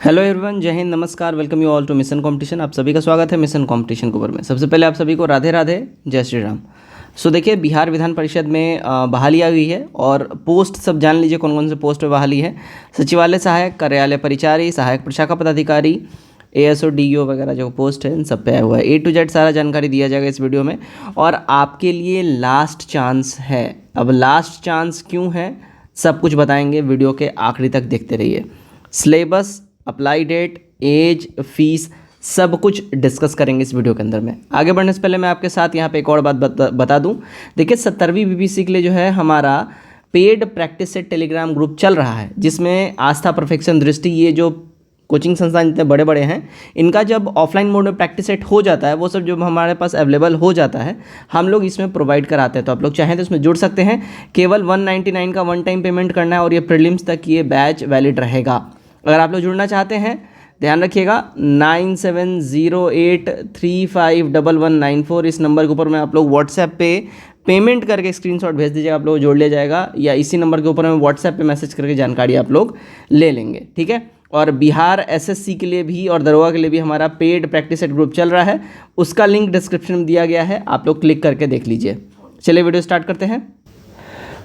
Hello everyone, जय हिंद, नमस्कार, welcome you all to mission competition. आप सभी का स्वागत है मिशन कंपटीशन कवर में। सबसे पहले आप सभी को राधे राधे, जय श्री राम। देखिए, बिहार विधान परिषद में बहाली आई हुई है और पोस्ट सब जान लीजिए कौन कौन से पोस्ट पे बहाली है। सचिवालय सहायक, कार्यालय परिचारी, सहायक प्रशाखा पदाधिकारी, एएसओ, डीईओ वगैरह जो पोस्ट है इन सब पे आया हुआ है। ए टू जेड सारा जानकारी दिया जाएगा इस वीडियो में। और आपके लिए लास्ट चांस है। अब लास्ट चांस क्यों है सब कुछ बताएंगे, वीडियो के आखिरी तक देखते रहिए। Syllabus, apply date, age, fees सब कुछ डिस्कस करेंगे इस वीडियो के अंदर में। आगे बढ़ने से पहले मैं आपके साथ यहाँ पे एक और बात बता दूँ। देखिए, 70वीं बीपीसी के लिए जो है हमारा paid practice set Telegram group चल रहा है, जिसमें आस्था, परफेक्शन, दृष्टि, ये जो कोचिंग संस्थान जितने बड़े बड़े हैं, इनका जब ऑफलाइन मोड में प्रैक्टिस सेट हो जाता है, वो सब जब हमारे पास अवेलेबल हो जाता है, हम लोग इसमें प्रोवाइड कराते हैं। तो आप लोग चाहें तो इसमें जुड़ सकते हैं। केवल 199 का वन टाइम पेमेंट करना है और ये प्रीलिम्स तक ये बैच वैलिड रहेगा। अगर आप लोग जुड़ना चाहते हैं, ध्यान रखिएगा 9708351194 इस नंबर के ऊपर में आप लोग व्हाट्सएप पे पेमेंट करके स्क्रीनशॉट भेज दीजिएगा, आप लोग जोड़ लिया जाएगा। या इसी नंबर के ऊपर में व्हाट्सएप पे मैसेज करके जानकारी आप लोग ले लेंगे, ठीक है। और बिहार एसएससी के लिए भी और दरोगा के लिए भी हमारा पेड प्रैक्टिस सेट ग्रुप चल रहा है, उसका लिंक डिस्क्रिप्शन में दिया गया है, आप लोग क्लिक करके देख लीजिए। चलिए वीडियो स्टार्ट करते हैं।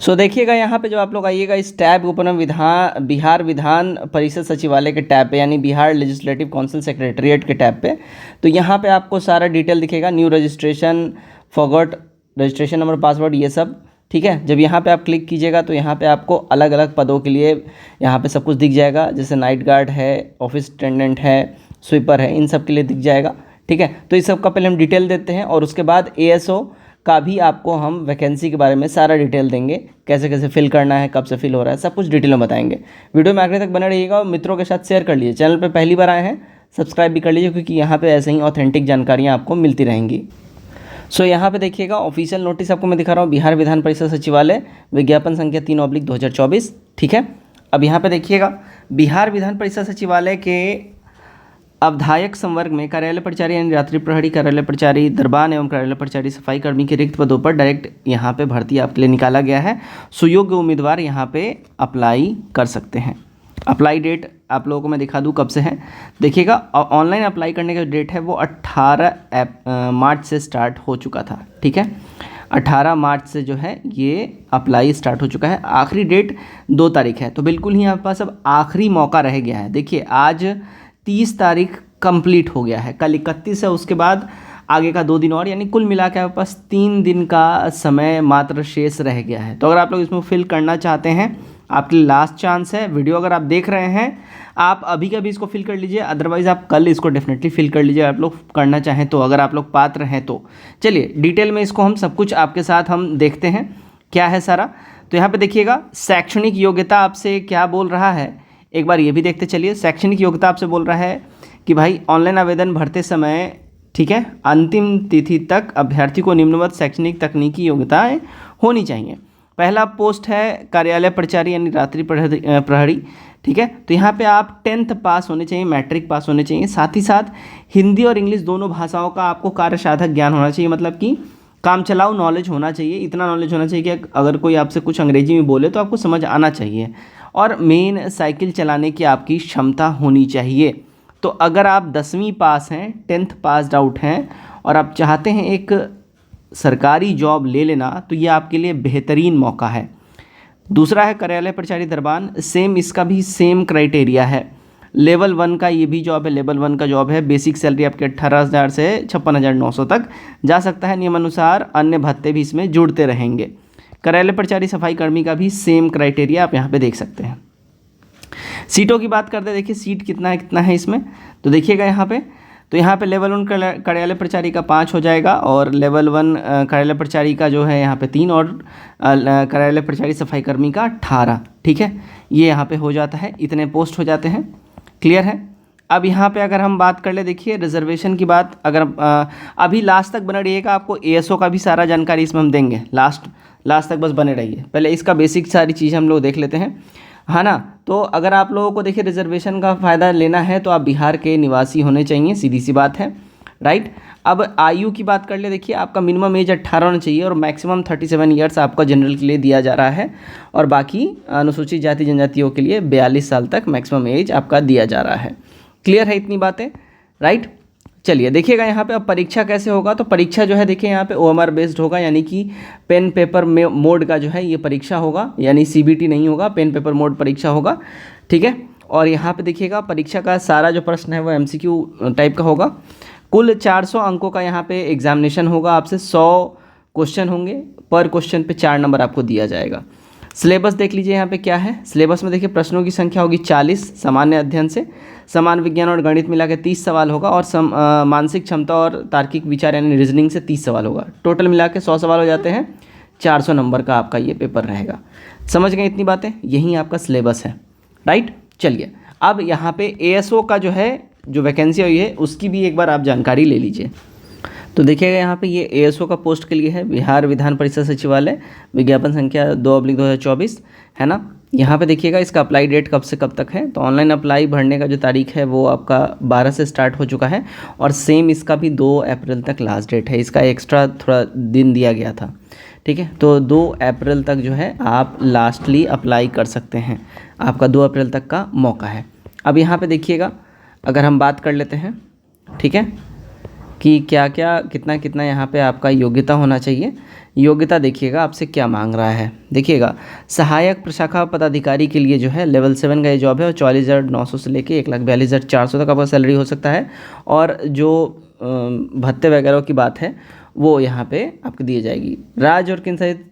देखिएगा यहाँ पे जो आप लोग आइएगा इस टैब के ऊपर में बिहार विधान परिषद सचिवालय के टैब पे, यानी बिहार लेजिस्लेटिव काउंसिल सेक्रेटरीट के टैब पे। तो यहाँ पे आपको सारा डिटेल दिखेगा, new registration, forgot registration number, password, ये सब, ठीक है। जब यहाँ पे आप क्लिक कीजिएगा तो यहाँ पे आपको अलग अलग पदों के लिए यहाँ पे सब कुछ दिख जाएगा, जैसे नाइट गार्ड है, ऑफिस अटेंडेंट है, स्वीपर है, इन सब के लिए दिख जाएगा, ठीक है। तो इस सब का पहले हम डिटेल देते हैं और उसके बाद एएसओ का भी आपको हम वैकेंसी के बारे में सारा डिटेल देंगे, कैसे कैसे फिल करना है, कब से फिल हो रहा है, सब कुछ डिटेल में बताएंगे। वीडियो में आखिर तक बने रहिएगा और मित्रों के साथ शेयर कर लीजिए। चैनल पे पहली बार आए हैं, सब्सक्राइब भी कर लीजिए, क्योंकि यहाँ पे ऐसे ही ऑथेंटिक जानकारियाँ आपको मिलती रहेंगी। यहाँ पे देखिएगा ऑफिशियल नोटिस आपको मैं दिखा रहा हूँ, बिहार विधान परिषद सचिवालय, विज्ञापन संख्या 3/2024, ठीक है। अब यहाँ पे देखिएगा बिहार विधान परिषद सचिवालय के अवधायक संवर्ग में कार्यालय परिचारी यानी रात्रि प्रहरी, कार्यालय परिचारी, दरबान एवं कार्यालय परिचारी, सफाई कर्मी के रिक्त पदों पर डायरेक्ट यहाँ पे भर्ती आपके लिए निकाला गया है। सुयोग्य उम्मीदवार यहाँ पे अप्लाई कर सकते हैं। अप्लाई डेट आप लोगों को मैं दिखा दूँ कब से है। देखिएगा, ऑनलाइन अप्लाई करने का डेट है वो 18 मार्च से स्टार्ट हो चुका था, ठीक है। 18 मार्च से जो है ये अप्लाई स्टार्ट हो चुका है। आखिरी डेट 2 तारीख है, तो बिल्कुल ही आपके पास अब आखिरी मौका रह गया है। देखिए, आज 30 तारीख कंप्लीट हो गया है, कल 31 है, उसके बाद आगे का 2 दिन और, यानी कुल मिला के आपके पास 3 दिन का समय मात्र शेष रह गया है। तो अगर आप लोग इसमें फिल करना चाहते हैं, आपके लिए लास्ट चांस है। वीडियो अगर आप देख रहे हैं, आप अभी का भी इसको फिल कर लीजिए, अदरवाइज़ आप कल इसको डेफिनेटली फिल कर लीजिए, आप लोग करना चाहें तो, अगर आप लोग पात्र हैं तो। चलिए डिटेल में इसको हम सब कुछ आपके साथ हम देखते हैं क्या है सारा। तो यहाँ पे देखिएगा शैक्षणिक योग्यता आपसे क्या बोल रहा है, एक बार ये भी देखते चलिए। शैक्षणिक योग्यता आपसे बोल रहा है कि भाई ऑनलाइन आवेदन भरते समय, ठीक है, अंतिम तिथि तक अभ्यर्थी को निम्नवत शैक्षणिक तकनीकी योग्यताएं होनी चाहिए। पहला पोस्ट है कार्यालय परिचारी यानी रात्रि प्रहरी, ठीक है। तो यहाँ पे आप 10th पास होने चाहिए, मैट्रिक पास होने चाहिए। साथ ही साथ हिंदी और इंग्लिश दोनों भाषाओं का आपको कार्य साधक ज्ञान होना चाहिए, मतलब कि काम चलाऊ नॉलेज होना चाहिए। इतना नॉलेज होना चाहिए कि अगर कोई आपसे कुछ अंग्रेजी में बोले तो आपको समझ आना चाहिए। और मेन साइकिल चलाने की आपकी क्षमता होनी चाहिए। तो अगर आप 10वीं पास हैं, 10th पास्ड आउट हैं और आप चाहते हैं एक सरकारी जॉब ले लेना, तो ये आपके लिए बेहतरीन मौका है। दूसरा है कार्यालय परिचारी दरबान, सेम, इसका भी सेम क्राइटेरिया है। लेवल 1 का ये भी जॉब है, लेवल 1 का जॉब है। बेसिक सैलरी आपके 18,000 से 56,900 तक जा सकता है। नियमानुसार अन्य भत्ते भी इसमें जुड़ते रहेंगे। कार्यालय परिचारी सफाई कर्मी का भी सेम क्राइटेरिया आप यहाँ पे देख सकते हैं। सीटों की बात करते हैं, देखिए सीट कितना है इसमें। तो देखिएगा यहाँ पे, तो यहाँ पे लेवल 1 कार्यालय परिचारी का 5 हो जाएगा और लेवल 1 कार्यालय परिचारी का जो है यहाँ पे 3 और कार्यालय परिचारी सफाई कर्मी का 18, ठीक है। ये यहाँ पे हो जाता है, इतने पोस्ट हो जाते हैं, क्लियर है। अब यहाँ पे अगर हम बात कर ले, देखिए रिजर्वेशन की बात, अगर अभी लास्ट तक बने रहिएगा, आपको एएसओ का भी सारा जानकारी इसमें हम देंगे। लास्ट तक बस बने रहिए। पहले इसका बेसिक सारी चीज़ें हम लोग देख लेते हैं, है ना। तो अगर आप लोगों को देखिए रिजर्वेशन का फ़ायदा लेना है तो आप बिहार के निवासी होने चाहिए, सीधी सी बात है। राइट। अब आयु की बात कर ले, देखिए आपका मिनिमम एज 18 होना चाहिए और मैक्सिमम 37 ईयर्स आपका जनरल के लिए दिया जा रहा है, और बाकी अनुसूचित जाति जनजातियों के लिए 42 साल तक मैक्सिमम एज आपका दिया जा रहा है। क्लियर है इतनी बातें, राइट। चलिए देखिएगा यहाँ पे अब परीक्षा कैसे होगा। तो परीक्षा जो है देखिए यहाँ पे OMR बेस्ड होगा, यानी कि पेन पेपर मोड का जो है ये परीक्षा होगा, यानी CBT नहीं होगा, पेन पेपर मोड परीक्षा होगा, ठीक है। और यहाँ पे देखिएगा परीक्षा का सारा जो प्रश्न है वो MCQ टाइप का होगा। कुल 400 अंकों का यहाँ पे एग्जामिनेशन होगा, आपसे 100 क्वेश्चन होंगे, पर क्वेश्चन पे 4 नंबर आपको दिया जाएगा। सिलेबस देख लीजिए यहाँ पे क्या है। सिलेबस में देखिए प्रश्नों की संख्या होगी 40 सामान्य अध्ययन से, समान विज्ञान और गणित मिला के 30 सवाल होगा, और मानसिक क्षमता और तार्किक विचार यानी रीजनिंग से 30 सवाल होगा। टोटल मिला के 100 सवाल हो जाते हैं, 400 नंबर का आपका ये पेपर रहेगा। समझ गए इतनी बातें, यही आपका सिलेबस है, राइट। चलिए अब यहाँ पे ASO का जो है जो वैकेंसी हुई है उसकी भी एक बार आप जानकारी ले लीजिए। तो देखिएगा यहाँ पे ये ASO का पोस्ट के लिए है, बिहार विधान परिषद सचिवालय, विज्ञापन संख्या 2/2024 है ना। यहाँ पे देखिएगा इसका अप्लाई डेट कब से कब तक है। तो ऑनलाइन अप्लाई भरने का जो तारीख है वो आपका 12 से स्टार्ट हो चुका है, और सेम इसका भी 2 अप्रैल तक लास्ट डेट है। इसका एक्स्ट्रा थोड़ा दिन दिया गया था, ठीक है। तो 2 अप्रैल तक जो है आप लास्टली अप्लाई कर सकते हैं, आपका 2 अप्रैल तक का मौका है। अब यहाँ पे देखिएगा अगर हम बात कर लेते हैं, ठीक है, कि क्या क्या कितना कितना यहाँ पे आपका योग्यता होना चाहिए। योग्यता देखिएगा आपसे क्या मांग रहा है। देखिएगा सहायक प्रशाखा पदाधिकारी के लिए जो है लेवल 7 का ये जॉब है, और 44,900 से लेके 1,42,400 तक आपका सैलरी हो सकता है। और जो भत्ते वगैरह की बात है वो यहाँ पे आपको दी जाएगी। राज्य और केंद्र सहित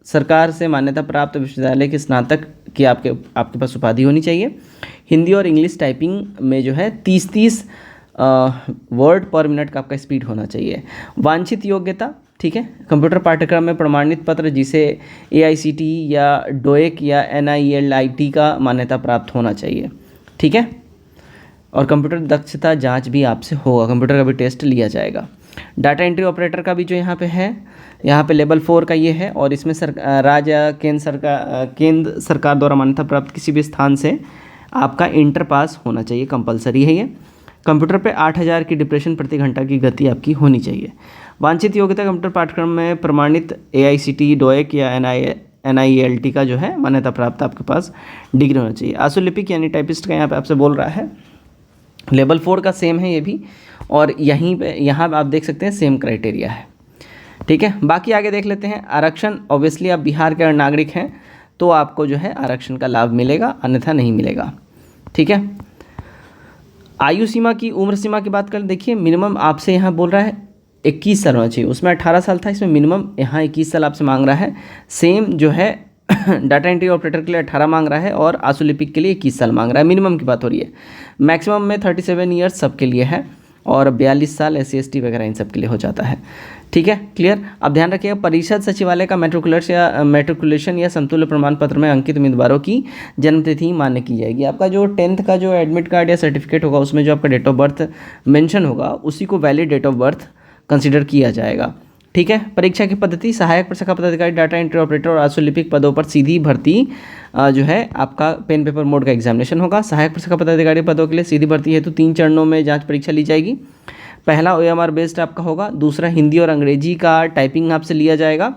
सरकार से मान्यता प्राप्त विश्वविद्यालय के स्नातक की आपके पास उपाधि होनी चाहिए। हिंदी और इंग्लिश टाइपिंग में जो है 30 वर्ड पर मिनट का आपका स्पीड होना चाहिए। वांछित योग्यता, ठीक है, कंप्यूटर पाठ्यक्रम में प्रमाणित पत्र जिसे AICTE या DOEC या NILIT का मान्यता प्राप्त होना चाहिए, ठीक है। और कंप्यूटर दक्षता जांच भी आपसे होगा, कंप्यूटर का भी टेस्ट लिया जाएगा। डाटा एंट्री ऑपरेटर का भी जो यहाँ पे है, यहाँ पे लेवल 4 का ये है, और इसमें राज्य या केंद्र सरकार द्वारा मान्यता प्राप्त किसी भी स्थान से आपका इंटर पास होना चाहिए, कंपलसरी है ये। कंप्यूटर पे 8000 की डिप्रेशन प्रति घंटा की गति आपकी होनी चाहिए। वांछित योग्यता कंप्यूटर पाठ्यक्रम में प्रमाणित AICTE DOEC या NILT का जो है मान्यता प्राप्त आपके पास डिग्री होना चाहिए। आशुलिपिक यानी टाइपिस्ट का यहाँ पे आपसे बोल रहा है, लेवल 4 का सेम है ये भी, और यहीं पे यहाँ आप देख सकते हैं सेम क्राइटेरिया है, ठीक है। बाकी आगे देख लेते हैं। आरक्षण, ऑब्वियसली आप बिहार के नागरिक हैं तो आपको जो है आरक्षण का लाभ मिलेगा, अन्यथा नहीं मिलेगा, ठीक है। आयु सीमा की, उम्र सीमा की बात करें, देखिए मिनिमम आपसे यहाँ बोल रहा है 21 साल होना चाहिए, उसमें 18 साल था, इसमें मिनिमम यहाँ 21 साल आपसे मांग रहा है। सेम जो है डाटा एंट्री ऑपरेटर के लिए 18 मांग रहा है, और आशुलिपिक के लिए 21 साल मांग रहा है। मिनिमम की बात हो रही है। मैक्सिमम में 37 ईयर्स सबके लिए है, और 42 साल SC ST वगैरह इन सब के लिए हो जाता है, ठीक है, क्लियर। अब ध्यान रखिएगा परिषद सचिवालय का मैट्रिकुलेशन या समतुल्य प्रमाण पत्र में अंकित उम्मीदवारों की जन्मतिथि मान्य की जाएगी। आपका जो 10th का जो एडमिट कार्ड या सर्टिफिकेट होगा उसमें जो आपका डेट ऑफ बर्थ मेंशन होगा उसी को valid date of birth consider किया जाएगा, ठीक है। परीक्षा की पद्धति, सहायक प्रशाखा पदाधिकारी, डाटा एंट्री ऑपरेटर और आशुलिपिक पदों पर सीधी भर्ती जो है आपका पेन पेपर मोड का एग्जामिनेशन होगा। सहायक प्रशाखा पदाधिकारी पदों के लिए सीधी भर्ती हेतु 3 चरणों में जांच परीक्षा ली जाएगी। पहला OMR बेस्ड आपका होगा, दूसरा हिंदी और अंग्रेजी का टाइपिंग आपसे लिया जाएगा,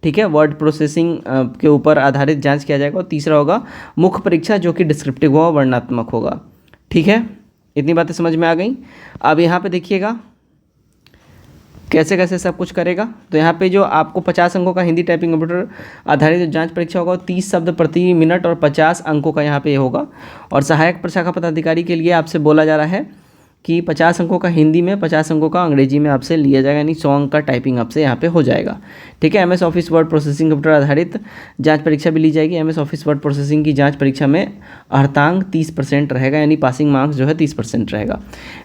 ठीक है, वर्ड प्रोसेसिंग के ऊपर आधारित जांच किया जाएगा, और तीसरा होगा मुख्य परीक्षा जो कि डिस्क्रिप्टिव होगा, वर्णनात्मक होगा, ठीक है। इतनी बातें समझ में आ गई। अब यहाँ पे देखिएगा कैसे कैसे सब कुछ करेगा। तो यहाँ पे जो आपको 50 अंकों का हिंदी टाइपिंग कंप्यूटर आधारित जो जांच परीक्षा होगा 30 शब्द प्रति मिनट और 50 अंकों का यहाँ पे होगा। और सहायक प्रशाखा पदाधिकारी के लिए आपसे बोला जा रहा है कि 50 अंकों का हिंदी में, 50 अंकों का अंग्रेजी में आपसे लिया जाएगा, यानी 100 अंक का टाइपिंग आपसे यहाँ पे हो जाएगा, ठीक है। MS office word processing computer आधारित जांच परीक्षा भी ली जाएगी। MS ऑफिस वर्ड प्रोसेसिंग की जांच परीक्षा में अर्हतांक 30% रहेगा, यानी पासिंग मार्क्स जो है 30% रहेगा।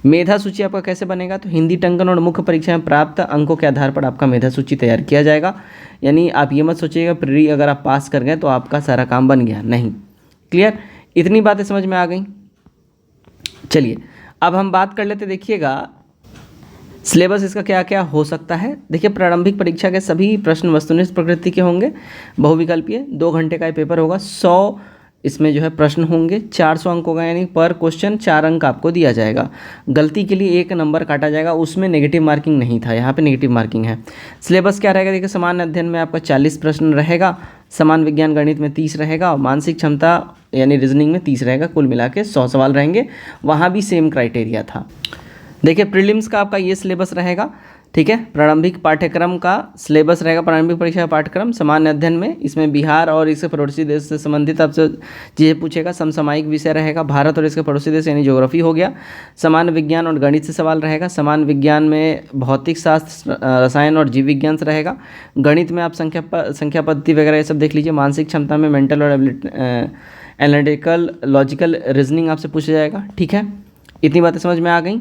मेधा सूची आपका कैसे बनेगा, तो हिंदी टंकन और मुख्य परीक्षा में प्राप्त अंकों के आधार पर आपका मेधा सूची तैयार किया जाएगा। यानी आप ये मत सोचिएगा प्री अगर आप पास कर गए तो आपका सारा काम बन गया, नहीं। क्लियर, इतनी बातें समझ में आ गई। चलिए अब हम बात कर लेते, देखिएगा सिलेबस इसका क्या क्या हो सकता है। देखिए प्रारंभिक परीक्षा के सभी प्रश्न वस्तुनिष्ठ प्रकृति के होंगे, बहुविकल्पीय, 2 घंटे का ये पेपर होगा। 100 इसमें जो है प्रश्न होंगे, 400 अंक होगा, यानी पर क्वेश्चन 4 अंक आपको दिया जाएगा। गलती के लिए 1 नंबर काटा जाएगा, उसमें नेगेटिव मार्किंग नहीं था, यहाँ पे नेगेटिव मार्किंग है। सिलेबस क्या रहेगा देखिए, सामान्य अध्ययन में आपका 40 प्रश्न रहेगा, समान विज्ञान गणित में 30 रहेगा और मानसिक क्षमता यानी रीजनिंग में 30 रहेगा। कुल मिला के 100 सवाल रहेंगे, वहाँ भी सेम क्राइटेरिया था। देखिए प्रीलिम्स का आपका ये सिलेबस रहेगा, ठीक है। प्रारंभिक पाठ्यक्रम का सिलेबस रहेगा, प्रारंभिक परीक्षा का पाठ्यक्रम सामान्य अध्ययन में, इसमें बिहार और इसके पड़ोसी देश से संबंधित आपसे चीज़ें पूछेगा। समसामयिक विषय रहेगा, भारत और इसके पड़ोसी देश यानी ज्योग्राफी हो गया। सामान्य विज्ञान और गणित से सवाल रहेगा। सामान्य विज्ञान में भौतिक शास्त्र, रसायन और जीव विज्ञान से रहेगा। गणित में आप संख्या पद्धति वगैरह ये सब देख लीजिए। मानसिक क्षमता में मेंटल और एनालिटिकल लॉजिकल रीजनिंग आपसे पूछा जाएगा, ठीक है। इतनी बातें समझ में आ गई।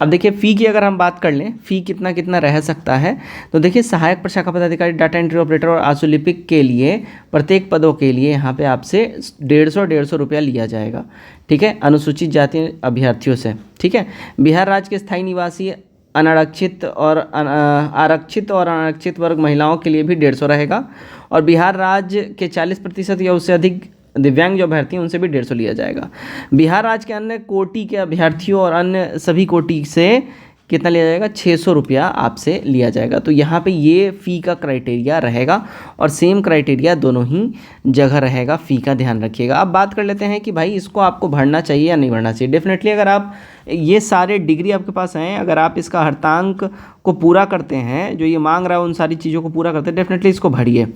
अब देखिए फ़ी की अगर हम बात कर लें, फ़ी कितना कितना रह सकता है, तो देखिए सहायक प्रशाखा पदाधिकारी, डाटा एंट्री ऑपरेटर और आशुलिपिक के लिए प्रत्येक पदों के लिए यहाँ पे आपसे 150 रुपया लिया जाएगा, ठीक है, अनुसूचित जाति अभ्यर्थियों से, ठीक है। बिहार राज्य के स्थायी निवासी अनारक्षित और अनारक्षित वर्ग महिलाओं के लिए भी 150 रहेगा और बिहार राज्य के 40% या उससे अधिक दिव्यांग जो अभ्यर्थी हैं उनसे भी 150 लिया जाएगा। बिहार राज्य के अन्य कोटि के अभ्यर्थियों और अन्य सभी कोटि से कितना लिया जाएगा, 600 रुपया आपसे लिया जाएगा। तो यहाँ पे ये फ़ी का क्राइटेरिया रहेगा और सेम क्राइटेरिया दोनों ही जगह रहेगा, फ़ी का ध्यान रखिएगा। अब बात कर लेते हैं कि भाई इसको आपको भरना चाहिए या नहीं भरना चाहिए। डेफिनेटली अगर आप ये सारे डिग्री आपके पास हैं, अगर आप इसका हर्तांक को पूरा करते हैं, जो ये मांग रहा है उन सारी चीज़ों को पूरा करते हैं, डेफिनेटली इसको भरिए,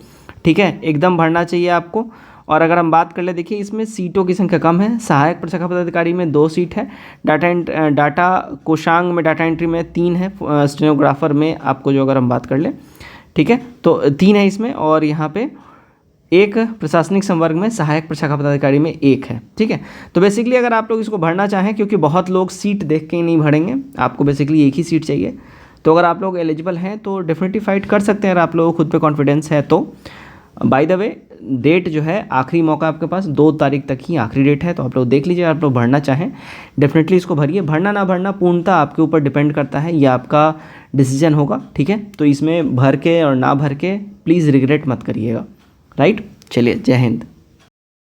ठीक है, एकदम भरना चाहिए आपको। और अगर हम बात कर ले, देखिए इसमें सीटों की संख्या कम है। सहायक प्रशाखा पदाधिकारी में 2 सीट है, डाटा कोषांग में डाटा एंट्री में 3 है, स्टेनोग्राफर में आपको जो अगर हम बात कर ले, ठीक है, तो 3 है इसमें, और यहाँ पे 1 प्रशासनिक संवर्ग में सहायक प्रशाखा पदाधिकारी में 1 है, ठीक है। तो बेसिकली अगर आप लोग इसको भरना चाहें, क्योंकि बहुत लोग सीट देख के ही नहीं भरेंगे, आपको बेसिकली 1 ही सीट चाहिए, तो अगर आप लोग एलिजिबल हैं तो डेफिनेटली फाइट कर सकते हैं अगर आप लोगों को खुद पे कॉन्फिडेंस है तो। बाय द वे डेट जो है, आखिरी मौका आपके पास 2 तारीख तक ही आखिरी डेट है, तो आप लोग देख लीजिए, आप लोग भरना चाहें डेफिनेटली इसको भरिए। भरना ना भरना पूर्णतः आपके ऊपर डिपेंड करता है, ये आपका डिसीजन होगा, ठीक है। तो इसमें भर के और ना भर के प्लीज़ रिग्रेट मत करिएगा, राइट। चलिए, जय हिंद।